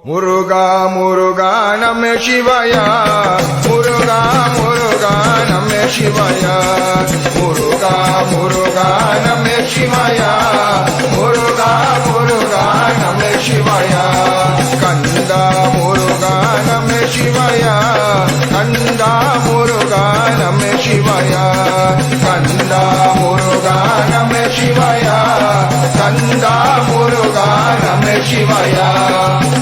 முருகா முருகா நம சிவாயா, முருகா முருகா நம சிவாயா, முருகா முருகா நம சிவாயா, முருகா முருகா நம சிவாயா, கந்தா முருகா நம சிவாயா, கந்தா முருகா நம சிவாயா, கந்தா முருகா நம சிவாயா, கந்தா முருகா நம சிவாயா,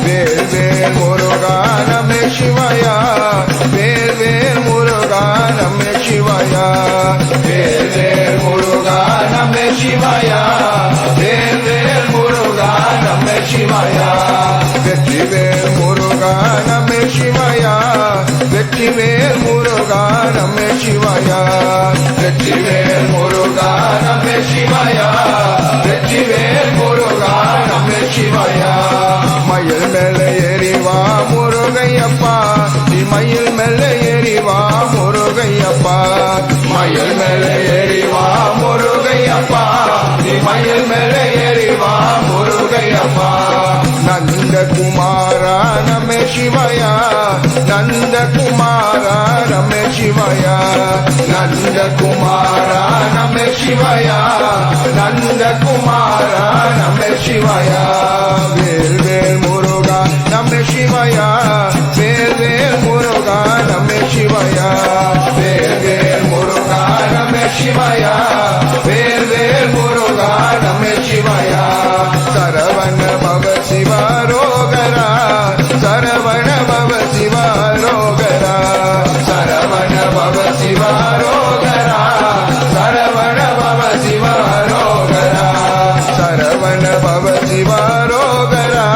வேல் வேல் முருகா நம சிவாயா, வேல் வேல் முருகா நம சிவாயா, வேல் வேல் முருகா நம சிவாயா, வேல் வேல் முருகா நம சிவாயா, வெற்றி வேல் முருகா நம சிவாயா, வெற்றி வேல் முருகா நம சிவாயா, வெற்றி வேல் முருகா நம சிவாயா, வெற்றி வேல் முருகா நம சிவாயா, மயில் மேல ஏறிவா முருகையப்பா, நீ மயில் மேல ஏறிவா முருகையப்பா, மயில் மேல ஏறிவா முருகையப்பா, நீ மயில் மேல ஏறிவா முருகையப்பா, நந்த குமாரா நம சிவாயா, நந்த குமாரா நம சிவாயா, நந்த குமாரா நம சிவாயா, நந்த குமாரா நம சிவாயா, வேல் வேல் முருகா நம சிவாயா, வேல் வேல் முருகா நம சிவாயா, வேல் வேல் முருகா நம சிவாயா, வேல் வேல் முருகா நம சிவாயா, சரவண பவ சிவரோகரா, சரவண பவ சிவரோகரா, சரவண பவ சிவரோகரா, சரவண பவ சிவரோகரா, சரவண பவ சிவரோகரா,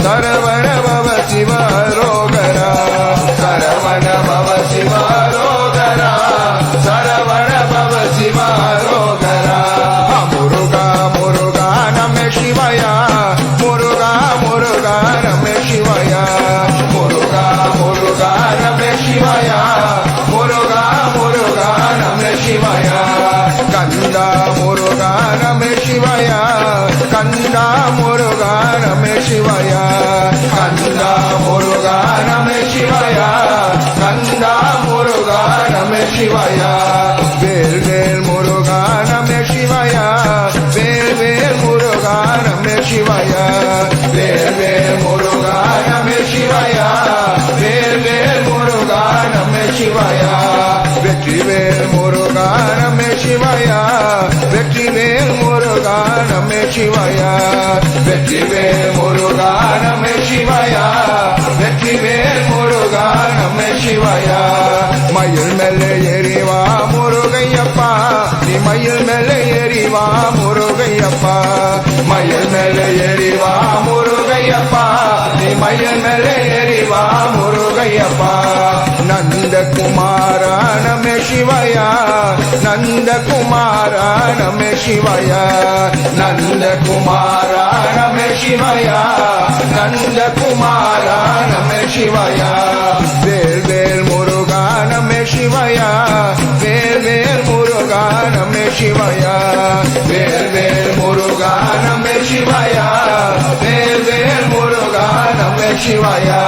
சரவண பவ சிவரோகரா, சரவண பவ சிவரோகரா, சரவண பவ சிவரோகரா, முருகா முருகா நம சிவாயா, முருகா முருகா நம சிவாயா, முருகா முருகா நம சிவாயா, முருகா முருகா நம சிவாயா, கந்தா முருகா நம சிவாயா, கந்தா முருகா நம சிவாயா, கந்தா முருகா நம சிவாயா, கந்தா முருகா நம சிவாயா, வேல் வேல் முருகா நம சிவாயா, வேல் வேல் முருகா நம சிவாயா, வேல் வேல் முருகா நம சிவாயா, வேல் வேல் முருகா நம சிவாயா, வெற்றி வேல் முருகா நம சிவாயா, வெற்றி வேல் முருகா நம சிவாயா, வெற்றி வேல் முருகா நம சிவாயா, வெற்றி வேல் முருகா நம சிவாயா, மயில் மேல ஏறிவா முருகையப்பா, நீ மயில் மேல ஏறிவா முருகையப்பா, மயில் மேல ஏறிவா முருகையப்பா, நீ மயில் மேல ஏறிவா முருகையப்பா, நந்த குமாரா நம சிவாயா, நந்த குமாரா நம சிவாயா, நந்த குமாரா நம சிவாயா, நந்த குமாரா நம சிவாயா, வேல் வேல் முருகா நம சிவாயா, வேல் வேல் முருகா நம சிவாயா, வேல் வேல் முருகா நம சிவாயா, வேல் வேல் முருகா நம சிவாயா,